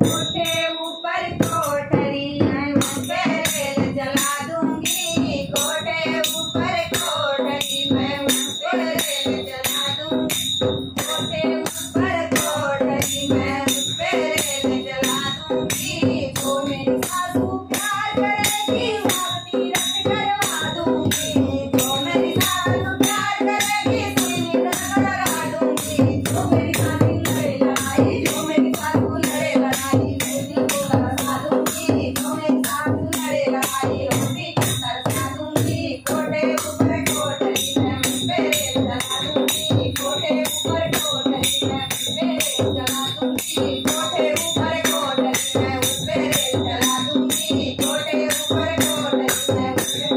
कोठे ऊपर कोठरी मैं उस पे रेल चला दूंगी। कोठे ऊपर कोठरी मैं उस पे रेल चला दूंगी। कोठे ऊपर कोठरी मैं उस पे रेल चला दूंगी। तो मेरी सासू प्यार करेगी शादी रद्द करवा दूंगी। तो मेरी सासू प्यार करेगी शादी रद्द करवा दूंगी। तो मेरी सासू लड़े लड़ाई, जो मेरी सासू लड़े लड़ाई रोटी को बरसा दूंगी। तो मेरी सासू लड़े लड़ाई रोटी को बरसा दूंगी। कोठे ऊपर कोठरी मैं उस पे रेल चला दूंगी। कोठे ऊपर कोठरी मैं उस पे रेल चला दूंगी। कोठे ऊपर कोठरी मैं उस पे रेल चला दूंगी। कोठे ऊपर कोठरी मैं उस पे।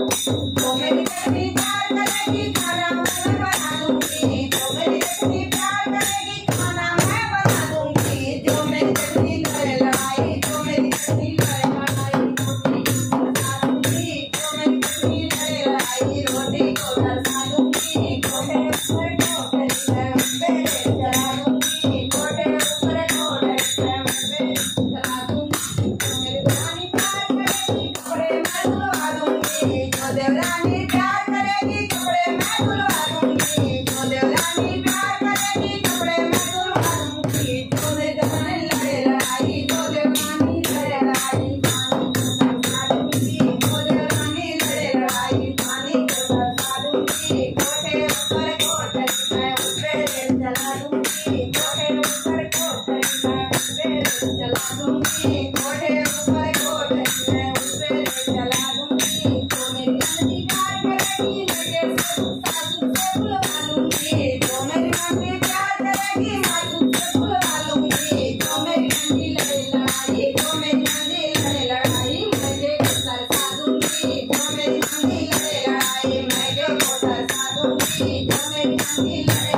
तो मेरी लक्ष्मी प्यार करेगी खाना मैं बना दूंगी। तो मेरी लक्ष्मी प्यार करेगी खाना मैं बना दूंगी। जो मेरी लक्ष्मी लड़े लड़ाई, जो मेरी लक्ष्मी लड़े लड़ाई रोटी को बरसा दूंगी। जो मेरी लक्ष्मी लड़े लड़ाई रोटी को बरसा दूंगी। कोठे ऊपर कोठरी मैं उस पे रेल चला दूंगी। कोठे ऊपर कोठरी मैं उस पे रेल चला दूंगी। जो मेरी देवरानी प्यार करेगी कपड़े मैं धुलवा दूंगी। जो देवरानी प्यार करेगी कपड़े मैं धुलवा दूंगी। जो देवरानी प्यार करेगी कपड़े मैं धुलवा दूंगी। जो मेरी देवरानी लड़े लड़ाई, जो देवरानी लड़े लड़ाई पानी को बरसा दूंगी। जो देवरानी लड़े लड़ाई पानी को बरसा दूंगी। कोठे ऊपर कोठरी मैं उस पे रेल चला दूंगी। कोठे ऊपर कोठरी मैं उस पे रेल चला दूंगी। कोठे ऊपर कोठरी मैं उस पे रेल चला दूंगी। तो मेरी नंदी प्यार करेगी लगे सासू से बुलवा लूंगी। जो मेरी नंदी प्यार करेगी सासू से बुलवा लूंगी। जो मेरी नंदी लड़े लड़ाई, जो मेरी नंदी लड़े लड़ाई मैं के बरसा दूंगी। जो मेरी नंदी लड़े लड़ाई मैं के बरसा दूंगी। जो मेरी नंदी लड़े